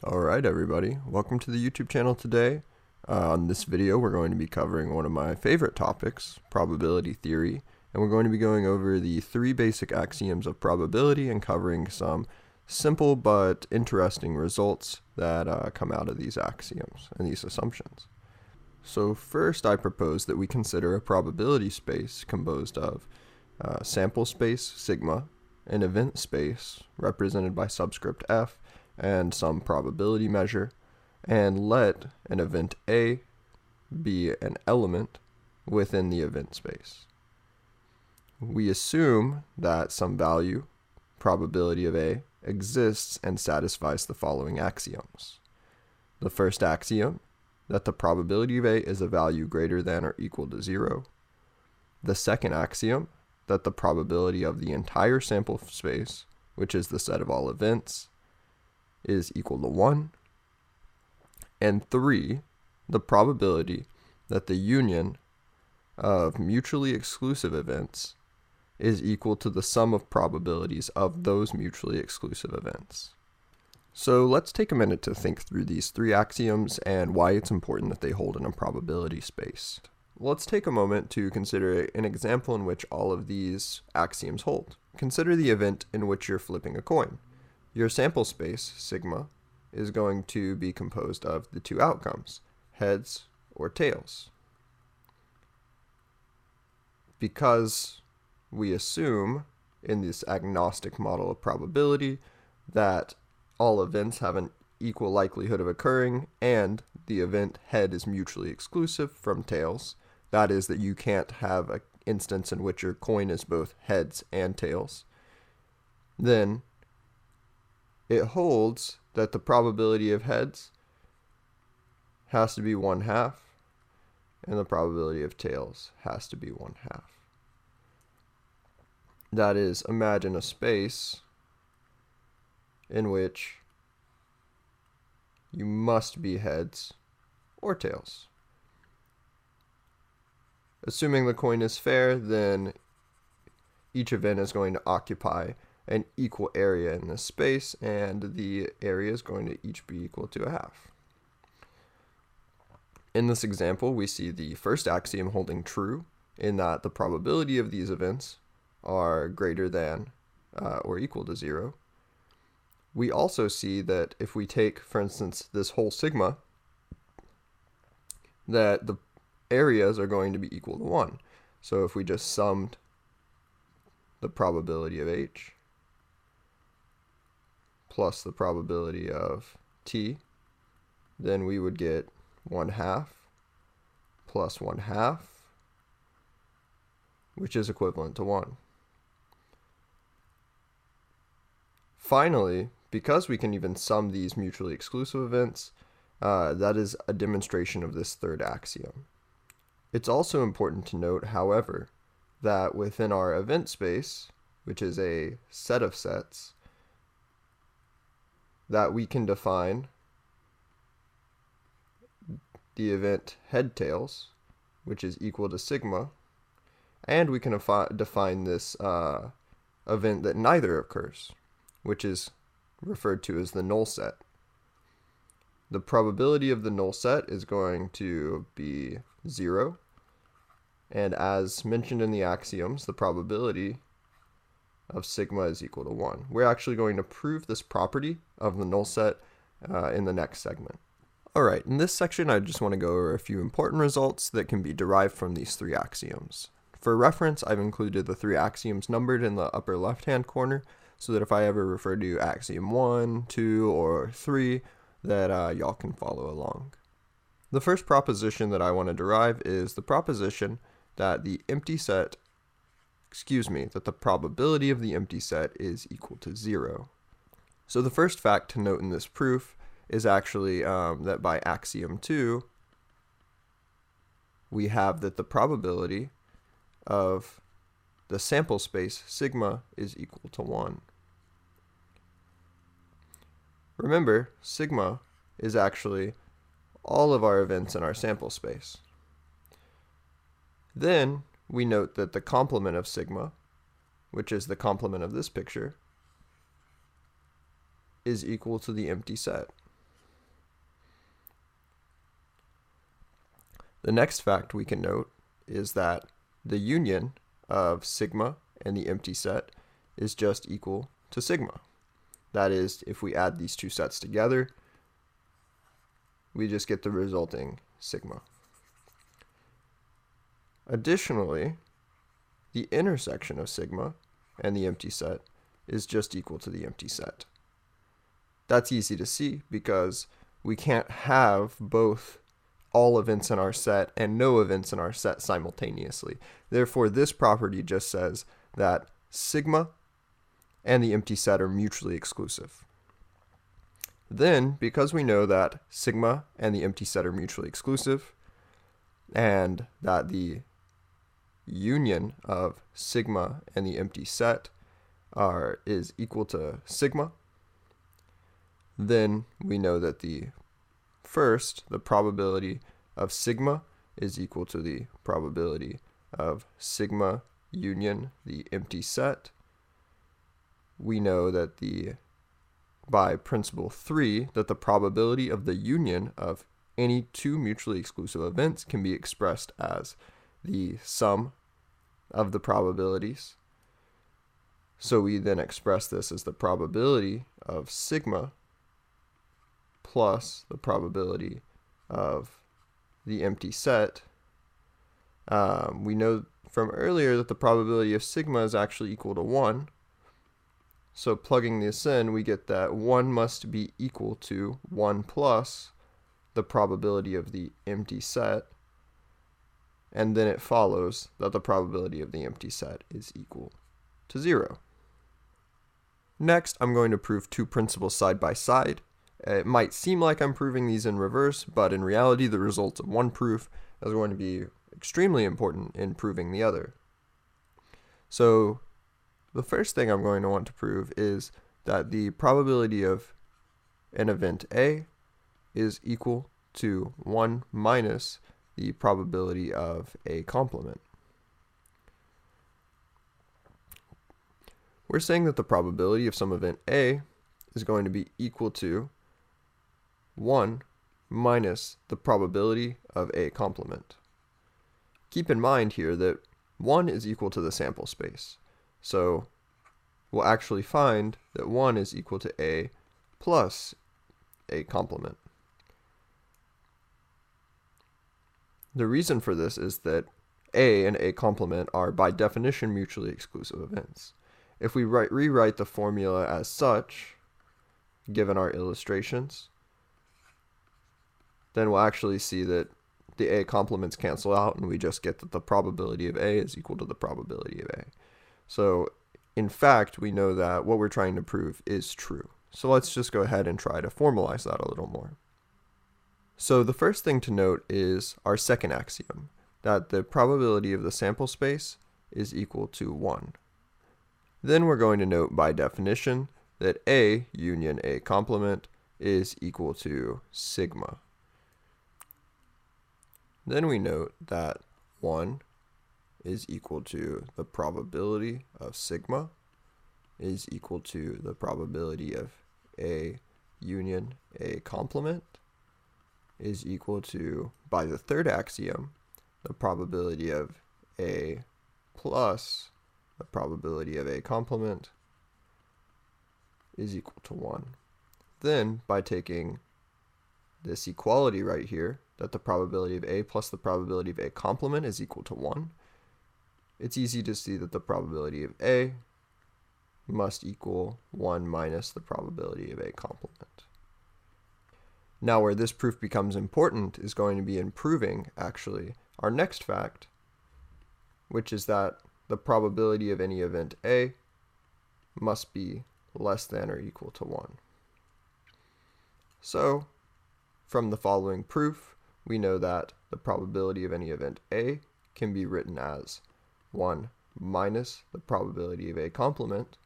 Alright everybody, welcome to the YouTube channel today. On this video we're going to be covering one of my favorite topics, probability theory, and we're going to be going over the three basic axioms of probability and covering some simple but interesting results that come out of these axioms and these assumptions. So first I propose that we consider a probability space composed of sample space sigma, an event space represented by subscript f, and some probability measure, and let an event A be an element within the event space. We assume that some value, probability of A, exists and satisfies the following axioms. The first axiom, that the probability of A is a value greater than or equal to 0. The second axiom, that the probability of the entire sample space, which is the set of all events, is equal to 1. And 3, the probability that the union of mutually exclusive events is equal to the sum of probabilities of those mutually exclusive events. So let's take a minute to think through these three axioms and why it's important that they hold in a probability space. Let's take a moment to consider an example in which all of these axioms hold. Consider the event in which you're flipping a coin. Your sample space, sigma, is going to be composed of the two outcomes, heads or tails. Because we assume in this agnostic model of probability that all events have an equal likelihood of occurring and the event head is mutually exclusive from tails, that is, that you can't have an instance in which your coin is both heads and tails, then it holds that the probability of heads has to be 1/2 and the probability of tails has to be 1/2. That is, imagine a space in which you must be heads or tails. Assuming the coin is fair, then each event is going to occupy an equal area in this space, and the area is going to each be equal to 1/2. In this example, we see the first axiom holding true in that the probability of these events are greater than or equal to 0. We also see that if we take, for instance, this whole sigma, that the areas are going to be equal to 1. So if we just summed the probability of H plus the probability of T, then we would get 1/2 plus 1/2, which is equivalent to 1. Finally, because we can even sum these mutually exclusive events, that is a demonstration of this third axiom. It's also important to note, however, that within our event space, which is a set of sets, that we can define the event head tails, which is equal to sigma, and we can define this event that neither occurs, which is referred to as the null set. The probability of the null set is going to be 0, and as mentioned in the axioms, the probability of sigma is equal to 1. We're actually going to prove this property of the null set in the next segment. Alright, in this section I just want to go over a few important results that can be derived from these three axioms. For reference, I've included the three axioms numbered in the upper left-hand corner, so that if I ever refer to axiom 1, 2, or 3, that y'all can follow along. The first proposition that I want to derive is the proposition that the probability of the empty set is equal to 0. So the first fact to note in this proof is actually that by axiom 2, we have that the probability of the sample space sigma is equal to 1. Remember, sigma is actually all of our events in our sample space. Then we note that the complement of sigma, which is the complement of this picture, is equal to the empty set. The next fact we can note is that the union of sigma and the empty set is just equal to sigma. That is, if we add these two sets together, we just get the resulting sigma. Additionally, the intersection of sigma and the empty set is just equal to the empty set. That's easy to see because we can't have both all events in our set and no events in our set simultaneously. Therefore, this property just says that sigma and the empty set are mutually exclusive. Then, because we know that sigma and the empty set are mutually exclusive, and that the union of sigma and the empty set is equal to sigma, then we know that the probability of sigma is equal to the probability of sigma union the empty set. We know that by principle 3, that the probability of the union of any two mutually exclusive events can be expressed as the sum of the probabilities. So we then express this as the probability of sigma plus the probability of the empty set. We know from earlier that the probability of sigma is actually equal to 1. So plugging this in, we get that 1 must be equal to 1 plus the probability of the empty set. And then it follows that the probability of the empty set is equal to 0. Next, I'm going to prove two principles side by side. It might seem like I'm proving these in reverse, but in reality, the results of one proof is going to be extremely important in proving the other. So the first thing I'm going to want to prove is that the probability of an event A is equal to 1 minus the probability of A complement. We're saying that the probability of some event A is going to be equal to 1 minus the probability of A complement. Keep in mind here that 1 is equal to the sample space. So we'll actually find that 1 is equal to A plus A complement. The reason for this is that A and A complement are by definition mutually exclusive events. If we rewrite the formula as such, given our illustrations, then we'll actually see that the A complements cancel out and we just get that the probability of A is equal to the probability of A. So in fact, we know that what we're trying to prove is true. So let's just go ahead and try to formalize that a little more. So the first thing to note is our second axiom, that the probability of the sample space is equal to 1. Then we're going to note by definition that A union A complement is equal to sigma. Then we note that 1 is equal to the probability of sigma is equal to the probability of A union A complement is equal to, by the third axiom, the probability of A plus the probability of A complement is equal to 1. Then, by taking this equality right here, that the probability of A plus the probability of A complement is equal to 1, it's easy to see that the probability of A must equal 1 minus the probability of A complement. Now, where this proof becomes important is going to be in proving, actually, our next fact, which is that the probability of any event A must be less than or equal to 1. So, from the following proof, we know that the probability of any event A can be written as 1 minus the probability of A complement,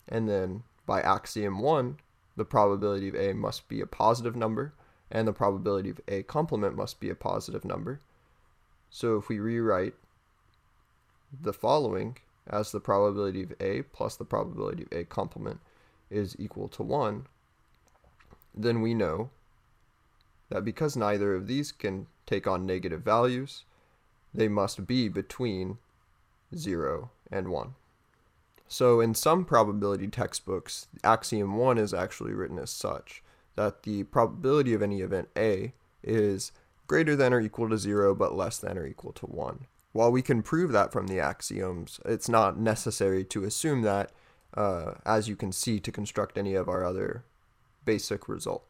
and then by axiom 1, the probability of A must be a positive number, and the probability of A complement must be a positive number. So if we rewrite the following as the probability of A plus the probability of A complement is equal to 1, then we know that because neither of these can take on negative values, they must be between 0 and 1. So in some probability textbooks, axiom 1 is actually written as such, that the probability of any event A is greater than or equal to 0 but less than or equal to 1. While we can prove that from the axioms, it's not necessary to assume that, as you can see, to construct any of our other basic results.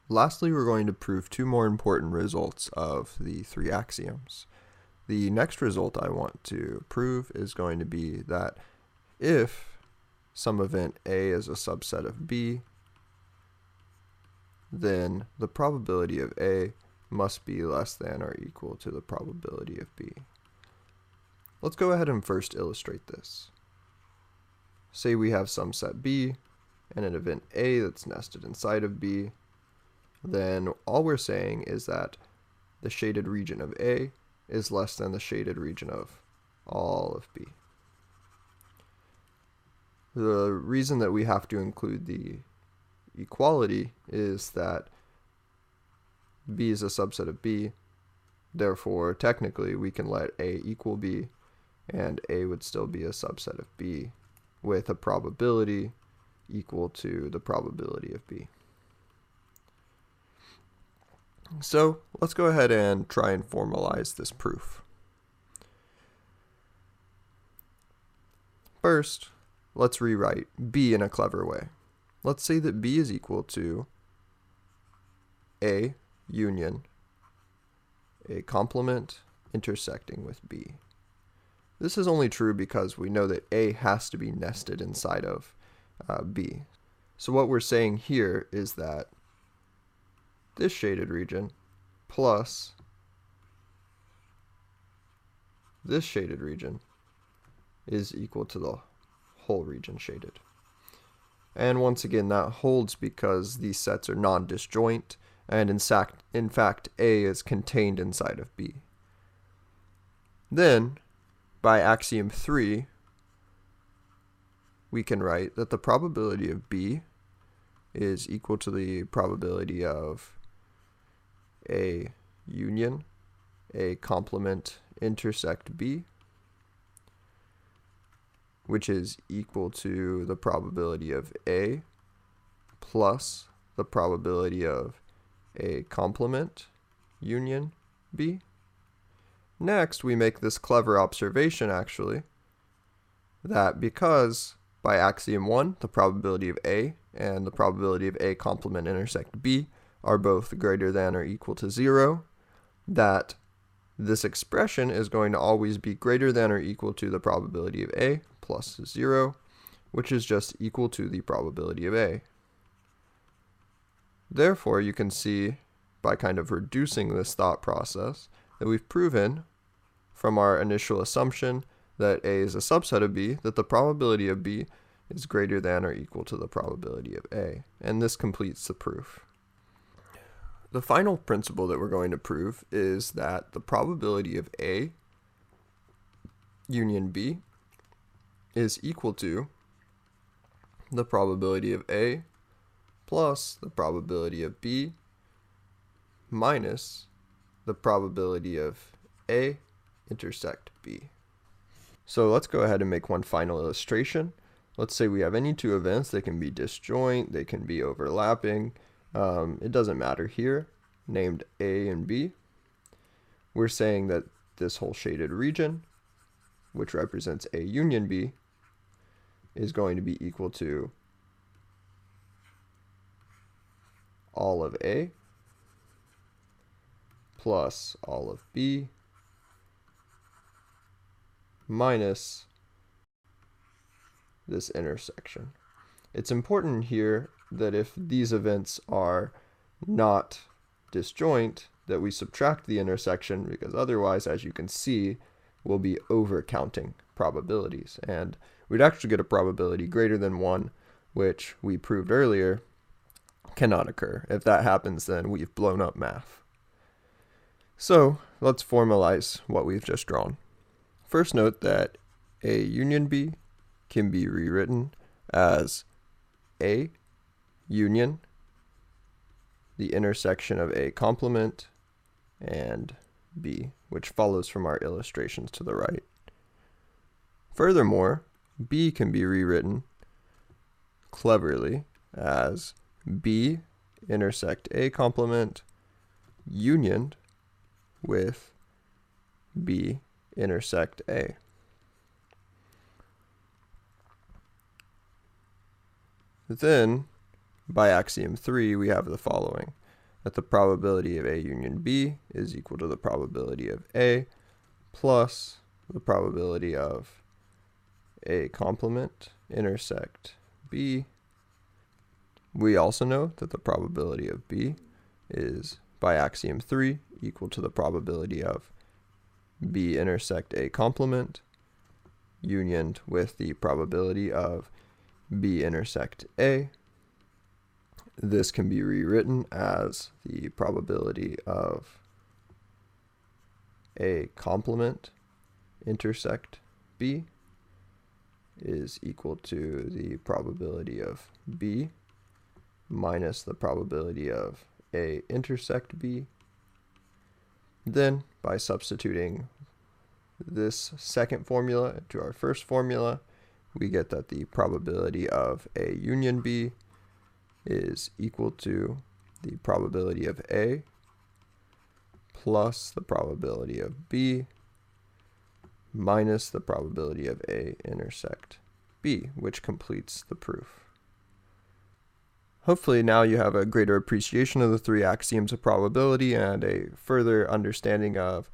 Lastly, we're going to prove two more important results of the three axioms. The next result I want to prove is going to be that if some event A is a subset of B, then the probability of A must be less than or equal to the probability of B. Let's go ahead and first illustrate this. Say we have some set B and an event A that's nested inside of B. Then all we're saying is that the shaded region of A is less than the shaded region of all of B. The reason that we have to include the equality is that B is a subset of B, therefore technically we can let A equal B, and A would still be a subset of B with a probability equal to the probability of B. So let's go ahead and try and formalize this proof. First, let's rewrite B in a clever way. Let's say that B is equal to A union A complement intersecting with B. This is only true because we know that A has to be nested inside of B. So what we're saying here is that this shaded region plus this shaded region is equal to the whole region shaded. And once again, that holds because these sets are non-disjoint, and in fact, A is contained inside of B. Then, by axiom 3, we can write that the probability of B is equal to the probability of A union A complement intersect B, which is equal to the probability of A plus the probability of A complement union B. Next, we make this clever observation, actually, that because by axiom 1, the probability of A and the probability of A complement intersect B are both greater than or equal to 0, that this expression is going to always be greater than or equal to the probability of A plus 0, which is just equal to the probability of A. Therefore, you can see by kind of reducing this thought process that we've proven from our initial assumption that A is a subset of B, that the probability of B is greater than or equal to the probability of A. And this completes the proof. The final principle that we're going to prove is that the probability of A union B is equal to the probability of A plus the probability of B minus the probability of A intersect B. So let's go ahead and make one final illustration. Let's say we have any two events. They can be disjoint, they can be overlapping. It doesn't matter here, named A and B. We're saying that this whole shaded region, which represents A union B, is going to be equal to all of A plus all of B minus this intersection. It's important here that if these events are not disjoint, that we subtract the intersection, because otherwise, as you can see, we'll be overcounting probabilities. And we'd actually get a probability greater than 1, which we proved earlier cannot occur. If that happens, then we've blown up math. So let's formalize what we've just drawn. First, note that A union B can be rewritten as A union the intersection of A complement and B, which follows from our illustrations to the right. Furthermore, B can be rewritten cleverly as B intersect A complement unioned with B intersect A. Then, by axiom 3, we have the following: that the probability of A union B is equal to the probability of A plus the probability of A complement intersect B. We also know that the probability of B is, by axiom 3, equal to the probability of B intersect A complement unioned with the probability of B intersect A. This can be rewritten as the probability of A complement intersect B is equal to the probability of B minus the probability of A intersect B. Then, by substituting this second formula into our first formula, we get that the probability of A union B is equal to the probability of A plus the probability of B minus the probability of A intersect B, which completes the proof. Hopefully now you have a greater appreciation of the three axioms of probability and a further understanding of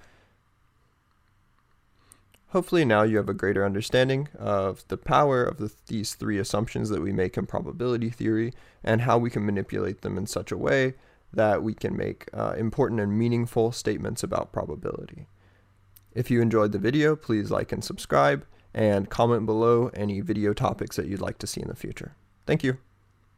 the power of these three assumptions that we make in probability theory and how we can manipulate them in such a way that we can make important and meaningful statements about probability. If you enjoyed the video, please like and subscribe, and comment below any video topics that you'd like to see in the future. Thank you.